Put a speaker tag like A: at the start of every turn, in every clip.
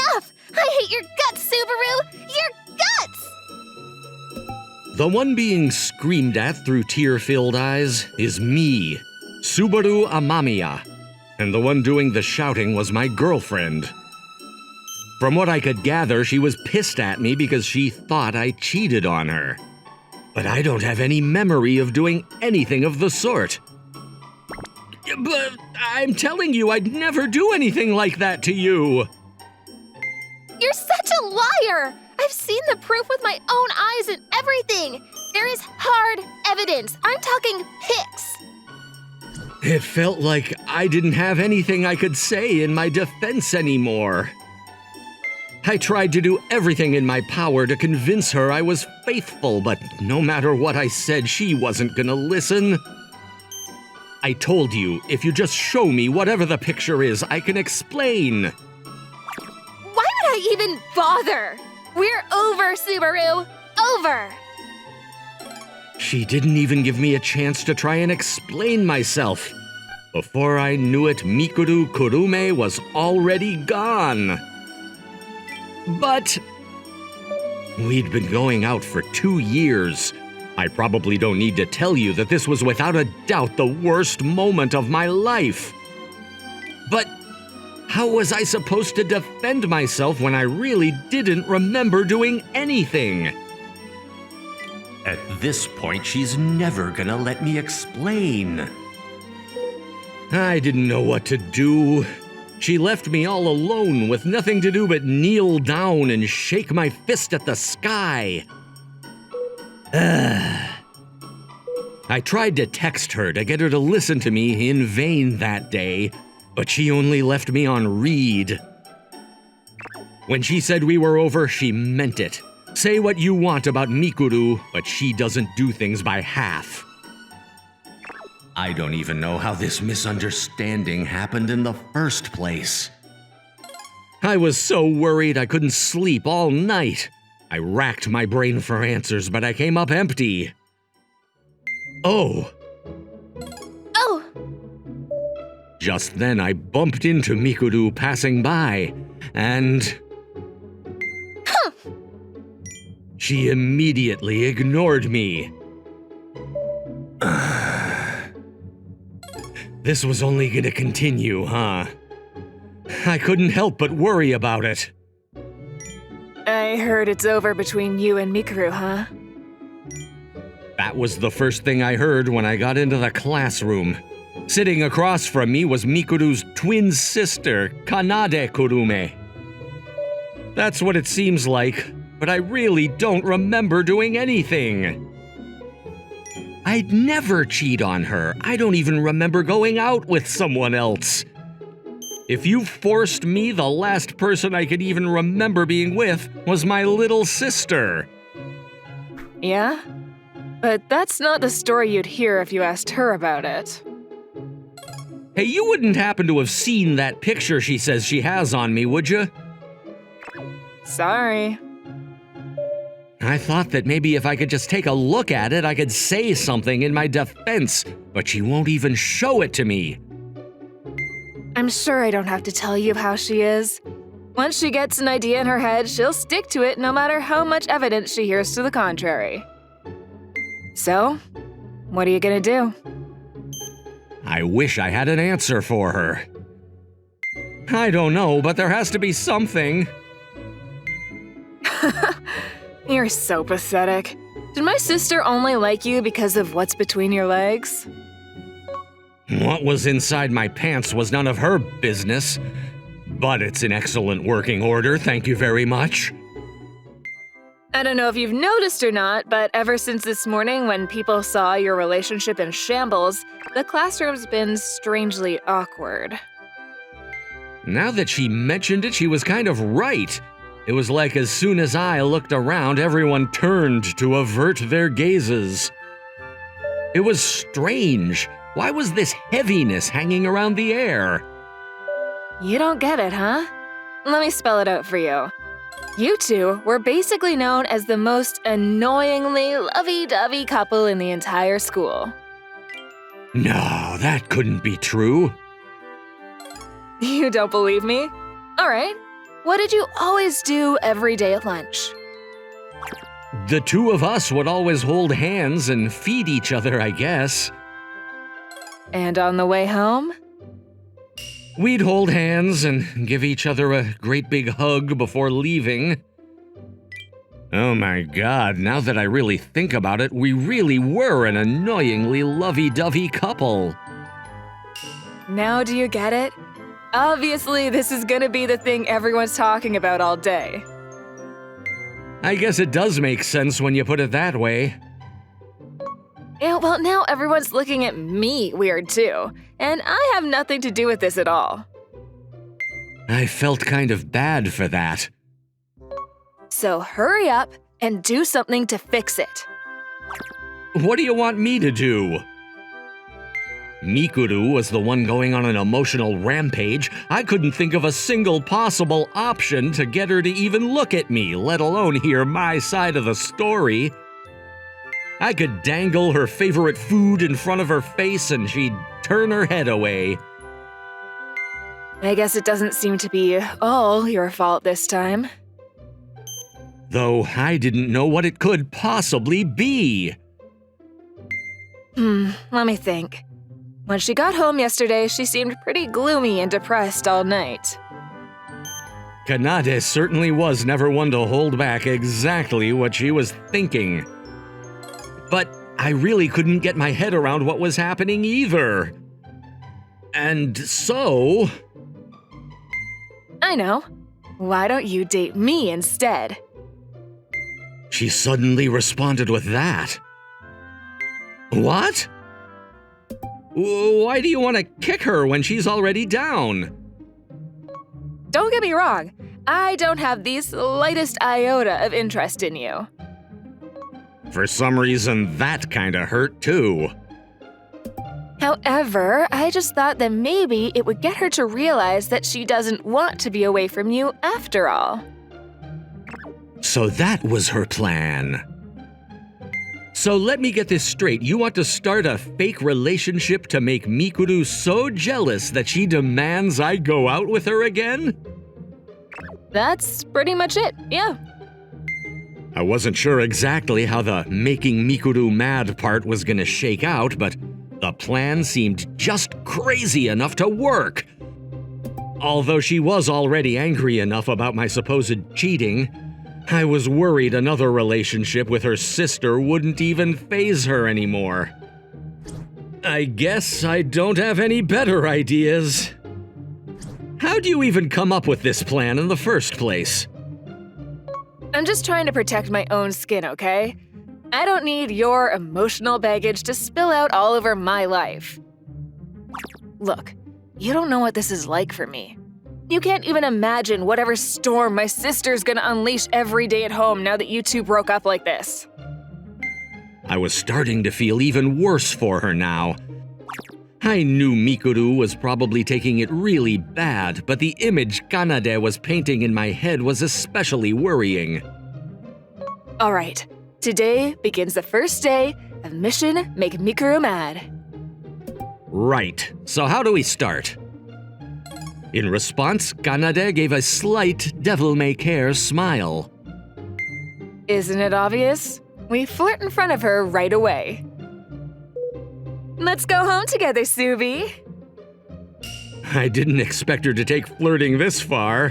A: enough! I hate your guts, Subaru! Your guts!
B: The one being screamed at through tear-filled eyes is me, Subaru Amamiya, and the one doing the shouting was my girlfriend. From what I could gather, she was pissed at me because she thought I cheated on her. But I don't have any memory of doing anything of the sort. But I'm telling you, I'd never do anything like that to you.
A: You're such a liar! I've seen the proof with my own eyes and everything! There is hard evidence. I'm talking pics.
B: It felt like I didn't have anything I could say in my defense anymore. I tried to do everything in my power to convince her I was faithful, but no matter what I said, she wasn't gonna listen. I told you, if you just show me whatever the picture is, I can explain.
A: Why would I even bother? We're over, Subaru! Over!
B: She didn't even give me a chance to try and explain myself. Before I knew it, Mikuru Kurume was already gone. But we'd been going out for 2 years. I probably don't need to tell you that this was without a doubt the worst moment of my life. But how was I supposed to defend myself when I really didn't remember doing anything? At this point, she's never gonna let me explain. I didn't know what to do. She left me all alone with nothing to do but kneel down and shake my fist at the sky. I tried to text her to get her to listen to me in vain that day, but she only left me on read. When she said we were over, she meant it. Say what you want about Mikuru, but she doesn't do things by half. I don't even know how this misunderstanding happened in the first place. I was so worried I couldn't sleep all night. I racked my brain for answers, but I came up empty. Oh. Just then I bumped into Mikuru passing by, and she immediately ignored me. This was only gonna continue, huh? I couldn't help but worry about it.
C: I heard it's over between you and Mikuru, huh?
B: That was the first thing I heard when I got into the classroom. Sitting across from me was Mikuru's twin sister, Kanade Kurume. That's what it seems like, but I really don't remember doing anything. I'd never cheat on her. I don't even remember going out with someone else. If you forced me, the last person I could even remember being with was my little sister.
C: Yeah? But that's not the story you'd hear if you asked her about it.
B: Hey, you wouldn't happen to have seen that picture she says she has on me, would you?
C: Sorry.
B: I thought that maybe if I could just take a look at it, I could say something in my defense, but she won't even show it to me.
C: I'm sure I don't have to tell you how she is. Once she gets an idea in her head, she'll stick to it no matter how much evidence she hears to the contrary. So, what are you gonna do?
B: I wish I had an answer for her. I don't know, but there has to be something.
C: You're so pathetic. Did my sister only like you because of what's between your legs?
B: What was inside my pants was none of her business, but it's in excellent working order, thank you very much.
C: I don't know if you've noticed or not, but ever since this morning when people saw your relationship in shambles, the classroom's been strangely awkward.
B: Now that she mentioned it, she was kind of right. It was like as soon as I looked around, everyone turned to avert their gazes. It was strange. Why was this heaviness hanging around the air?
C: You don't get it, huh? Let me spell it out for you. You two were basically known as the most annoyingly lovey-dovey couple in the entire school.
B: No, that couldn't be true.
C: You don't believe me? All right, what did you always do every day at lunch?
B: The two of us would always hold hands and feed each other, I guess.
C: And on the way home?
B: We'd hold hands and give each other a great big hug before leaving. Oh my god, now that I really think about it, we really were an annoyingly lovey-dovey couple.
C: Now do you get it? Obviously, this is gonna be the thing everyone's talking about all day.
B: I guess it does make sense when you put it that way.
C: Yeah, well, now everyone's looking at me weird too, and I have nothing to do with this at all.
B: I felt kind of bad for that.
C: So hurry up and do something to fix it.
B: What do you want me to do? Mikuru was the one going on an emotional rampage. I couldn't think of a single possible option to get her to even look at me, let alone hear my side of the story. I could dangle her favorite food in front of her face and she'd turn her head away.
C: I guess it doesn't seem to be all your fault this time.
B: Though I didn't know what it could possibly be.
C: Let me think. When she got home yesterday, she seemed pretty gloomy and depressed all night.
B: Kanade certainly was never one to hold back exactly what she was thinking. But I really couldn't get my head around what was happening either. And so...
C: I know. Why don't you date me instead?
B: She suddenly responded with that. What? Why do you want to kick her when she's already down?
C: Don't get me wrong. I don't have the slightest iota of interest in you.
B: For some reason, that kinda hurt too.
C: However, I just thought that maybe it would get her to realize that she doesn't want to be away from you after all.
B: So that was her plan. So let me get this straight. You want to start a fake relationship to make Mikuru so jealous that she demands I go out with her again?
C: That's pretty much it, yeah.
B: I wasn't sure exactly how the making Mikuru mad part was gonna shake out, but the plan seemed just crazy enough to work. Although she was already angry enough about my supposed cheating, I was worried another relationship with her sister wouldn't even faze her anymore. I guess I don't have any better ideas. How do you even come up with this plan in the first place?
C: I'm just trying to protect my own skin, okay? I don't need your emotional baggage to spill out all over my life. Look, you don't know what this is like for me. You can't even imagine whatever storm my sister's gonna unleash every day at home now that you two broke up like this.
B: I was starting to feel even worse for her now. I knew Mikuru was probably taking it really bad, but the image Kanade was painting in my head was especially worrying.
C: All right, today begins the first day of Mission Make Mikuru Mad.
B: Right, so how do we start? In response, Kanade gave a slight devil-may-care smile.
C: Isn't it obvious? We flirt in front of her right away. Let's go home together, Subi.
B: I didn't expect her to take flirting this far.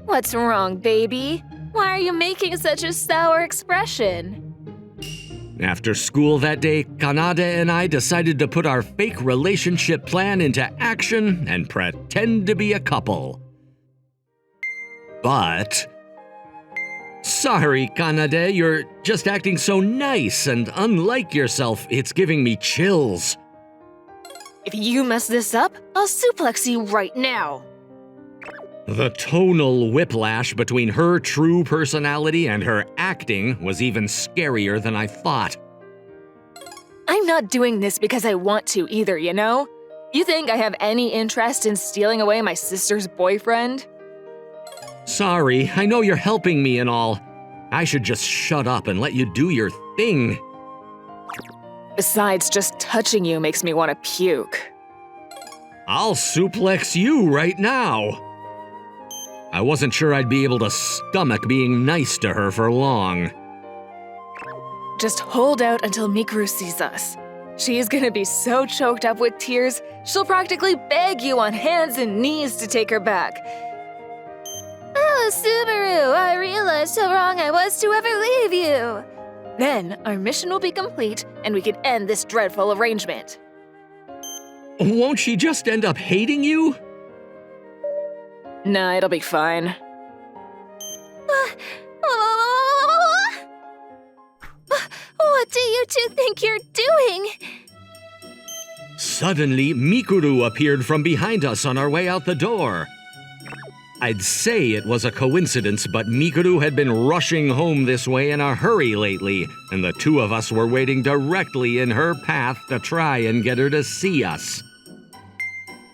C: What's wrong, baby? Why are you making such a sour expression?
B: After school that day, Kanade and I decided to put our fake relationship plan into action and pretend to be a couple. But... Sorry, Kanade, you're just acting so nice and unlike yourself, it's giving me chills.
C: If you mess this up, I'll suplex you right now.
B: The tonal whiplash between her true personality and her acting was even scarier than I thought.
C: I'm not doing this because I want to either, you know? You think I have any interest in stealing away my sister's boyfriend?
B: Sorry, I know you're helping me and all. I should just shut up and let you do your thing.
C: Besides, just touching you makes me want to puke.
B: I'll suplex you right now. I wasn't sure I'd be able to stomach being nice to her for long.
C: Just hold out until Mikuru sees us. She's gonna be so choked up with tears, she'll practically beg you on hands and knees to take her back.
A: Oh, Subaru, I realized how wrong I was to ever leave you.
C: Then our mission will be complete and we can end this dreadful arrangement.
B: Won't she just end up hating you?
C: Nah, it'll be fine.
A: What do you two think you're doing?
B: Suddenly, Mikuru appeared from behind us on our way out the door. I'd say it was a coincidence, but Mikuru had been rushing home this way in a hurry lately, and the two of us were waiting directly in her path to try and get her to see us.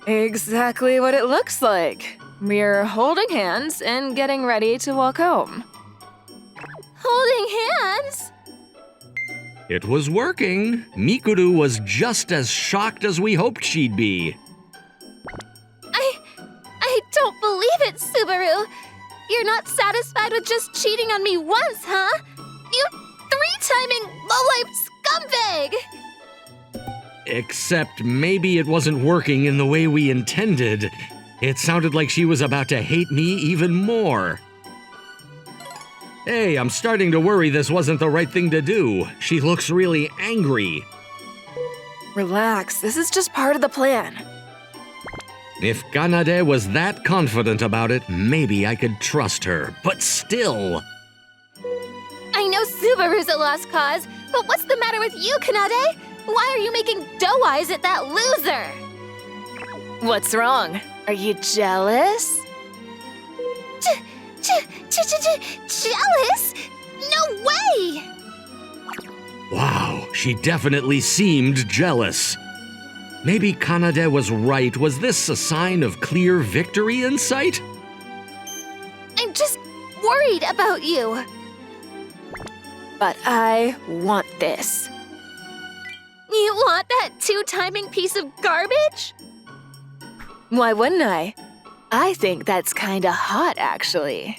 C: Exactly what it looks like. We're holding hands and getting ready to walk home.
A: Holding hands?
B: It was working. Mikuru was just as shocked as we hoped she'd be.
A: I don't believe it, Subaru. You're not satisfied with just cheating on me once, huh? You three-timing low-life scumbag!
B: Except maybe it wasn't working in the way we intended. It sounded like she was about to hate me even more. Hey, I'm starting to worry this wasn't the right thing to do. She looks really angry.
C: Relax, this is just part of the plan.
B: If Kanade was that confident about it, maybe I could trust her. But still.
A: I know Subaru's a lost cause, but what's the matter with you, Kanade? Why are you making doe eyes at that loser?
C: What's wrong? Are you jealous?
A: Jealous? No way!
B: Wow, she definitely seemed jealous. Maybe Kanade was right. Was this a sign of clear victory in sight?
A: I'm just worried about you.
C: But I want this.
A: You want that two-timing piece of garbage?
C: Why wouldn't I? I think that's kinda hot, actually.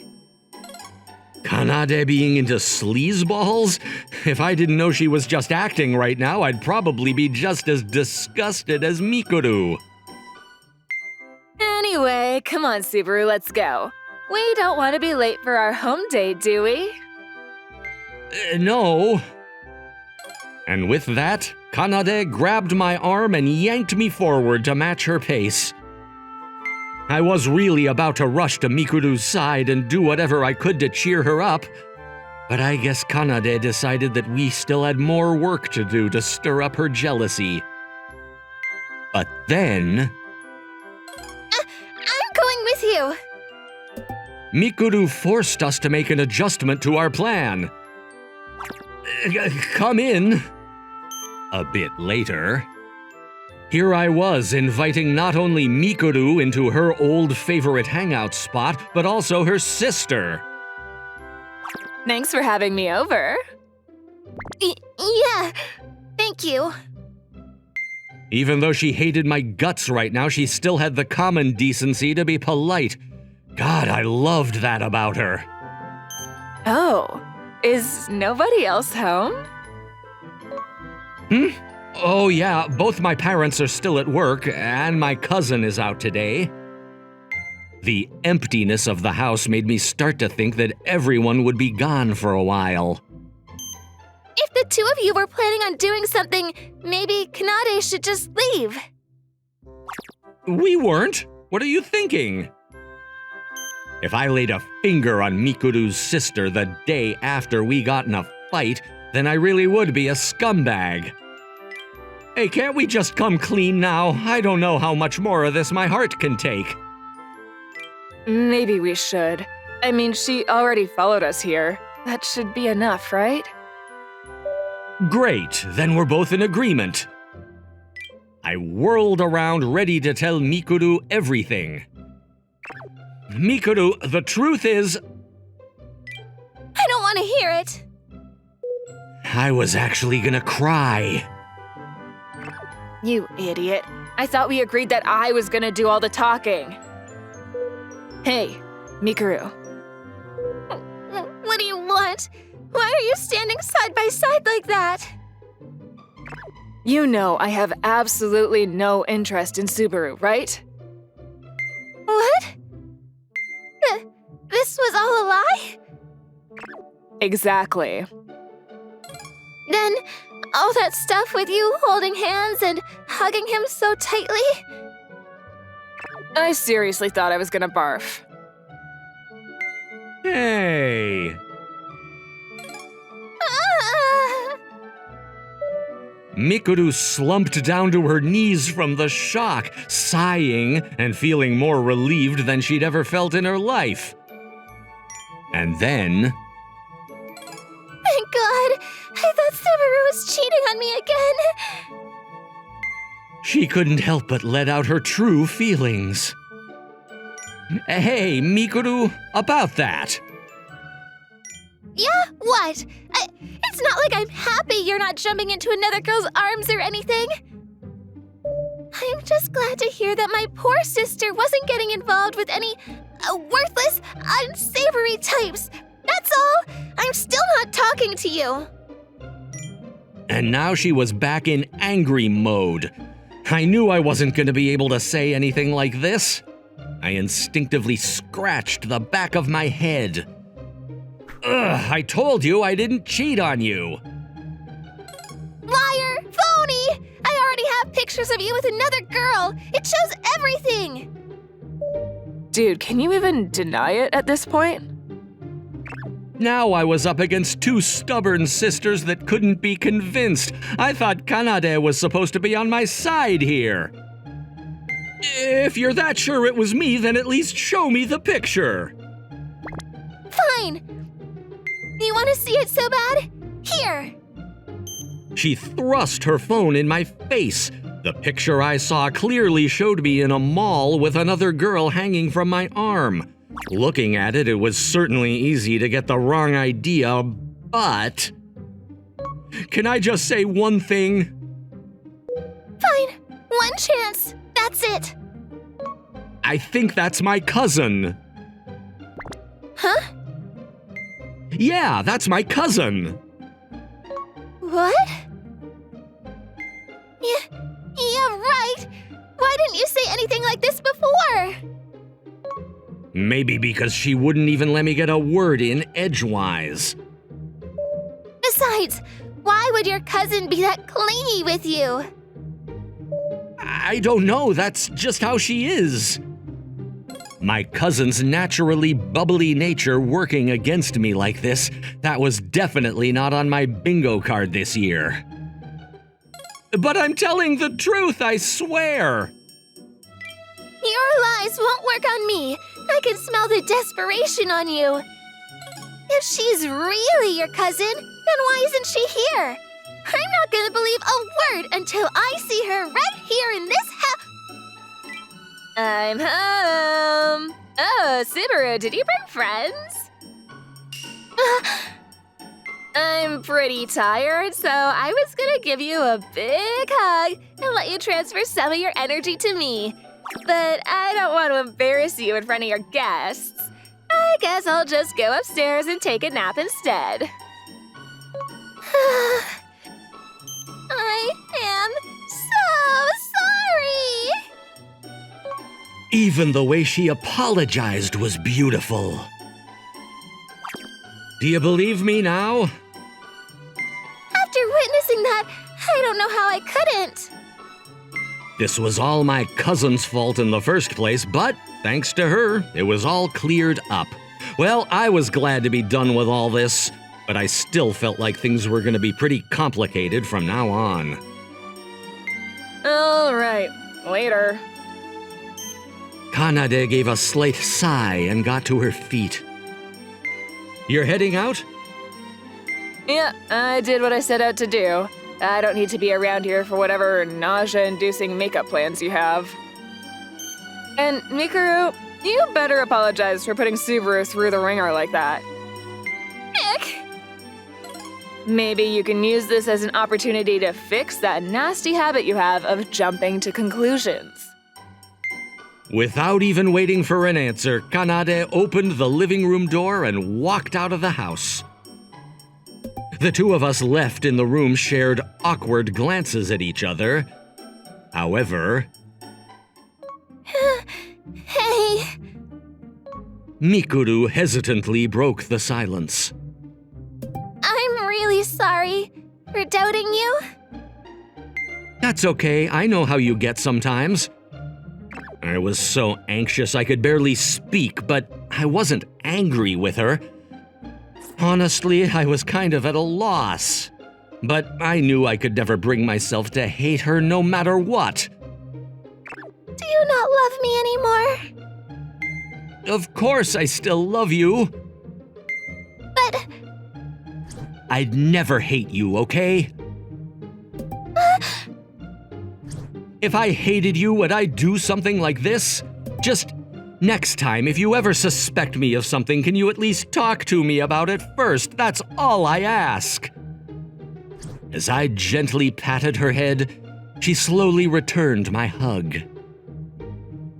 B: Kanade being into sleazeballs? If I didn't know she was just acting right now, I'd probably be just as disgusted as Mikuru.
C: Anyway, come on, Subaru, let's go. We don't want to be late for our home date, do we?
B: No. And with that, Kanade grabbed my arm and yanked me forward to match her pace. I was really about to rush to Mikuru's side and do whatever I could to cheer her up, but I guess Kanade decided that we still had more work to do to stir up her jealousy. But then...
A: I'm going with you.
B: Mikuru forced us to make an adjustment to our plan. Come in. A bit later... Here I was, inviting not only Mikuru into her old favorite hangout spot, but also her sister.
C: Thanks for having me over.
A: Yeah, thank you.
B: Even though she hated my guts right now, she still had the common decency to be polite. God, I loved that about her.
C: Oh, is nobody else home?
B: Oh yeah, both my parents are still at work, and my cousin is out today. The emptiness of the house made me start to think that everyone would be gone for a while.
A: If the two of you were planning on doing something, maybe Kanade should just leave.
B: We weren't. What are you thinking? If I laid a finger on Mikuru's sister the day after we got in a fight, then I really would be a scumbag. Hey, can't we just come clean now? I don't know how much more of this my heart can take.
C: Maybe we should. I mean, she already followed us here. That should be enough, right?
B: Great, then we're both in agreement. I whirled around ready to tell Mikuru everything. Mikuru, the truth is...
A: I don't want to hear it.
B: I was actually gonna cry.
C: You idiot. I thought we agreed that I was gonna do all the talking. Hey, Mikuru.
A: What do you want? Why are you standing side by side like that?
C: You know I have absolutely no interest in Subaru, right?
A: What? This was all a lie?
C: Exactly.
A: Then, all that stuff with you holding hands and hugging him so tightly?
C: I seriously thought I was gonna barf.
B: Hey!
A: Ah!
B: Mikuru slumped down to her knees from the shock, sighing and feeling more relieved than she'd ever felt in her life. And then...
A: Thank God! I thought Subaru was cheating on me again!
B: she couldn't help but let out her true feelings. Hey, Mikuru, about that.
A: Yeah, what? It's not like I'm happy you're not jumping into another girl's arms or anything. I'm just glad to hear that my poor sister wasn't getting involved with any worthless, unsavory types. That's all. I'm still not talking to you.
B: And now she was back in angry mode. I knew I wasn't going to be able to say anything like this. I instinctively scratched the back of my head. Ugh, I told you I didn't cheat on you.
A: Liar! Phony! I already have pictures of you with another girl. It shows everything.
C: Dude, can you even deny it at this point?
B: Now I was up against two stubborn sisters that couldn't be convinced. I thought Kanade was supposed to be on my side here. If you're that sure it was me, then at least show me the picture.
A: Fine. You want to see it so bad? Here.
B: She thrust her phone in my face. The picture I saw clearly showed me in a mall with another girl hanging from my arm. Looking at it, it was certainly easy to get the wrong idea, but... Can I just say one thing?
A: Fine. One chance. That's it.
B: I think that's my cousin.
A: Huh?
B: Yeah, that's my cousin.
A: What? Yeah, right. Why didn't you say anything like this before?
B: Maybe because she wouldn't even let me get a word in edgewise.
A: Besides, why would your cousin be that clingy with you?
B: I don't know, that's just how she is. My cousin's naturally bubbly nature working against me like this, that was definitely not on my bingo card this year. But I'm telling the truth, I swear.
A: Your lies won't work on me. I can smell the desperation on you. If she's really your cousin, then why isn't she here? I'm not gonna believe a word until I see her right here in this house.
C: I'm home. Oh, Subaru, did you bring friends? I'm pretty tired, so I was gonna give you a big hug and let you transfer some of your energy to me. But I don't want to embarrass you in front of your guests. I guess I'll just go upstairs and take a nap instead.
A: I am so sorry.
B: Even the way she apologized was beautiful. Do you believe me now?
A: After witnessing that, I don't know how I couldn't.
B: This was all my cousin's fault in the first place, but thanks to her, it was all cleared up. Well, I was glad to be done with all this, but I still felt like things were going to be pretty complicated from now on.
C: All right, later.
B: Kanade gave a slight sigh and got to her feet. You're heading out?
C: Yeah, I did what I set out to do. I don't need to be around here for whatever nausea-inducing makeup plans you have. And Mikuru, you better apologize for putting Subaru through the ringer like that.
A: Nick!
C: Maybe you can use this as an opportunity to fix that nasty habit you have of jumping to conclusions.
B: Without even waiting for an answer, Kanade opened the living room door and walked out of the house. The two of us left in the room shared awkward glances at each other. However,
A: Hey,
B: Mikuru hesitantly broke the silence.
A: I'm really sorry for doubting you.
B: That's okay, I know how you get sometimes. I was so anxious I could barely speak, but I wasn't angry with her. Honestly, I was kind of at a loss. But I knew I could never bring myself to hate her no matter what.
A: Do you not love me anymore?
B: Of course I still love you.
A: But
B: I'd never hate you, okay? If I hated you, would I do something like this? Just next time, if you ever suspect me of something, can you at least talk to me about it first? That's all I ask. As I gently patted her head, she slowly returned my hug.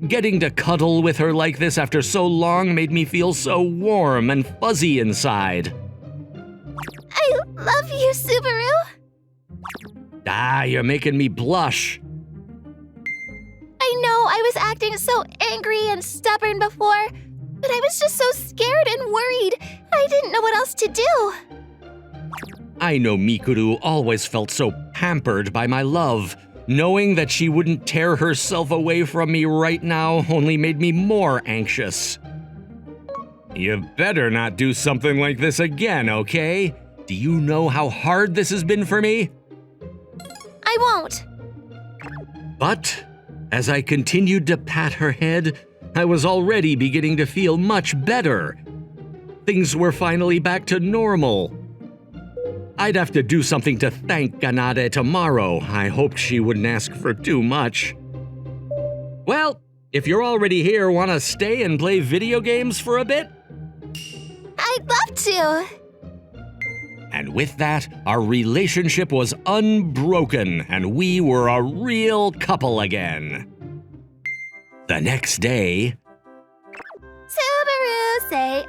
B: Getting to cuddle with her like this after so long made me feel so warm and fuzzy inside.
A: I love you, Subaru.
B: Ah, you're making me blush.
A: I know I was acting so angry and stubborn before, but I was just so scared and worried. I didn't know what else to do.
B: I know Mikuru always felt so pampered by my love. Knowing that she wouldn't tear herself away from me right now only made me more anxious. You better not do something like this again, okay? Do you know how hard this has been for me?
A: I won't.
B: But as I continued to pat her head, I was already beginning to feel much better. Things were finally back to normal. I'd have to do something to thank Kanade tomorrow. I hoped she wouldn't ask for too much. Well, if you're already here, want to stay and play video games for a bit?
A: I'd love to.
B: And with that, our relationship was unbroken, and we were a real couple again. The next day,
A: Subaru, say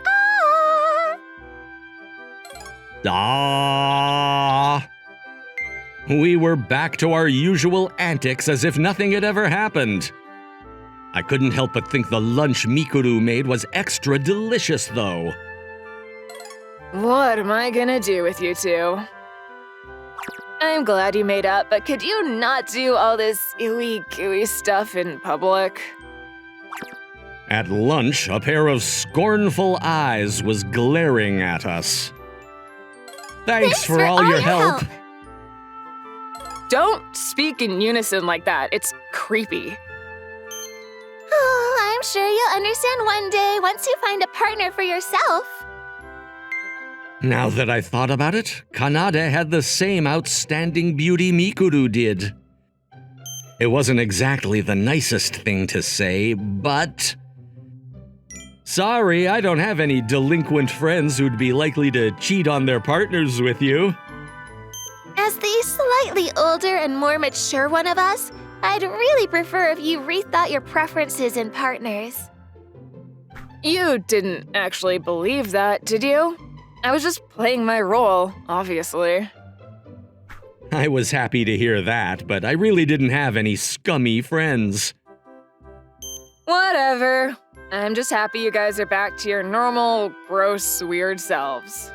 A: ah.
B: we were back to our usual antics as if nothing had ever happened. I couldn't help but think the lunch Mikuru made was extra delicious, though.
C: What am I gonna do with you two? I'm glad you made up, but could you not do all this ooey-gooey stuff in public?
B: At lunch, a pair of scornful eyes was glaring at us. Thanks for all your help.
C: Don't speak in unison like that. It's creepy.
A: Oh, I'm sure you'll understand one day once you find a partner for yourself.
B: Now that I thought about it, Kanade had the same outstanding beauty Mikuru did. It wasn't exactly the nicest thing to say, but... Sorry, I don't have any delinquent friends who'd be likely to cheat on their partners with you.
A: As the slightly older and more mature one of us, I'd really prefer if you rethought your preferences in partners.
C: You didn't actually believe that, did you? I was just playing my role, obviously.
B: I was happy to hear that, but I really didn't have any scummy friends.
C: Whatever. I'm just happy you guys are back to your normal, gross, weird selves.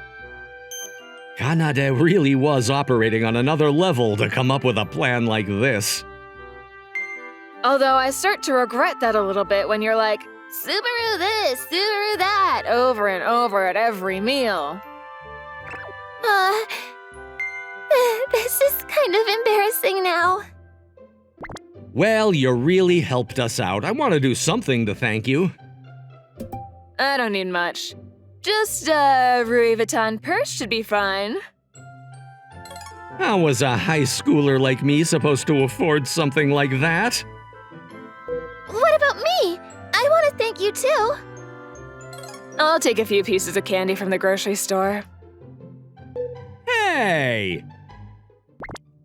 B: Kanade really was operating on another level to come up with a plan like this.
C: Although I start to regret that a little bit when you're like, Subaru this, Subaru that, over and over at every meal.
A: This is kind of embarrassing now.
B: Well, you really helped us out. I want to do something to thank you.
C: I don't need much. Just a Louis Vuitton purse should be fine.
B: How was a high schooler like me supposed to afford something like that?
A: What about me? I want to thank you too.
C: I'll take a few pieces of candy from the grocery store.
B: Hey!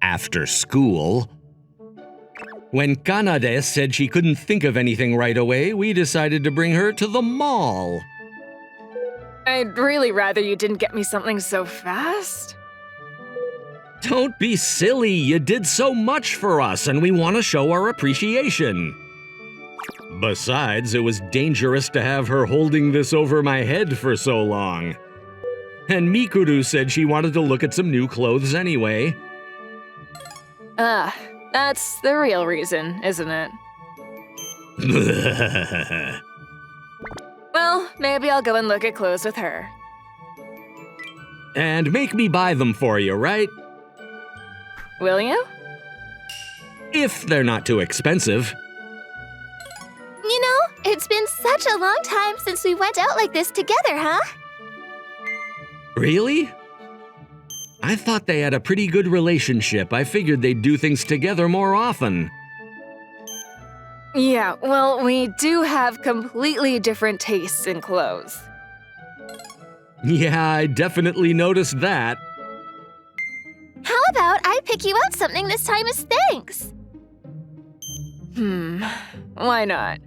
B: After school, When Kanade said she couldn't think of anything right away, we decided to bring her to the mall.
C: I'd really rather you didn't get me something so fast.
B: Don't be silly, you did so much for us and we want to show our appreciation. Besides, it was dangerous to have her holding this over my head for so long. And Mikuru said she wanted to look at some new clothes anyway.
C: That's the real reason, isn't it? Well, maybe I'll go and look at clothes with her.
B: And make me buy them for you, right?
C: Will you?
B: If they're not too expensive.
A: You know, it's been such a long time since we went out like this together, huh?
B: Really? I thought they had a pretty good relationship. I figured they'd do things together more often.
C: Yeah, well, we do have completely different tastes in clothes.
B: Yeah, I definitely noticed that.
A: How about I pick you out something this time as thanks?
C: Why not?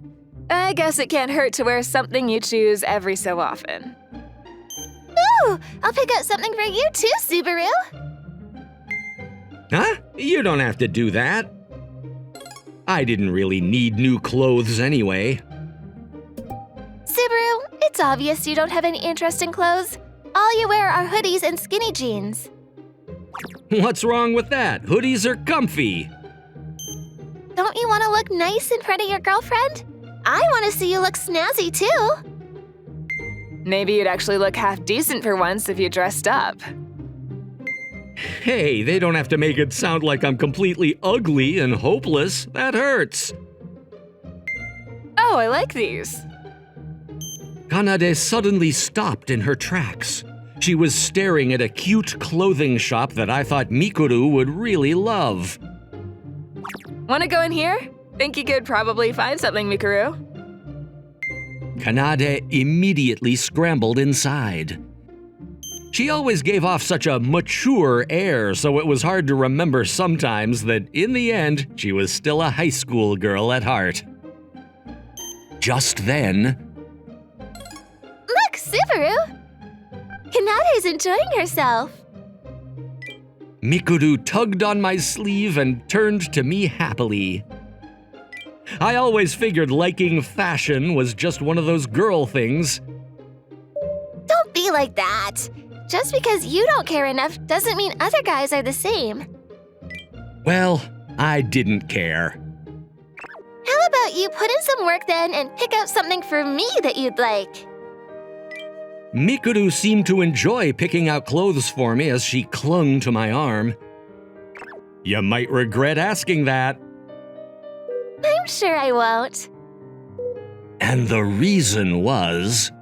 C: I guess it can't hurt to wear something you choose every so often.
A: Ooh, I'll pick out something for you too, Subaru.
B: Huh? You don't have to do that. I didn't really need new clothes anyway.
A: Subaru, it's obvious you don't have any interest in clothes. All you wear are hoodies and skinny jeans.
B: What's wrong with that? Hoodies are comfy.
A: Don't you want to look nice in front of your girlfriend? I want to see you look snazzy too.
C: Maybe you'd actually look half decent for once if you dressed up.
B: Hey, they don't have to make it sound like I'm completely ugly and hopeless. That hurts.
C: Oh, I like these.
B: Kanade suddenly stopped in her tracks. She was staring at a cute clothing shop that I thought Mikuru would really love.
C: Want to go in here? Think you could probably find something, Mikuru.
B: Kanade immediately scrambled inside. She always gave off such a mature air, so it was hard to remember sometimes that in the end, she was still a high school girl at heart. Just then,
A: Look, Subaru! Kanade's enjoying herself.
B: Mikuru tugged on my sleeve and turned to me happily. I always figured liking fashion was just one of those girl things.
A: Don't be like that. Just because you don't care enough doesn't mean other guys are the same.
B: Well, I didn't care.
A: How about you put in some work then and pick out something for me that you'd like?
B: Mikuru seemed to enjoy picking out clothes for me as she clung to my arm. You might regret asking that.
A: I'm sure I won't.
B: And the reason was...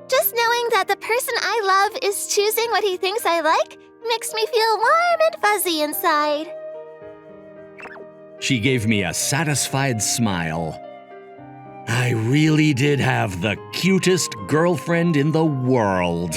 A: Just knowing that the person I love is choosing what he thinks I like makes me feel warm and fuzzy inside.
B: She gave me a satisfied smile. I really did have the cutest girlfriend in the world.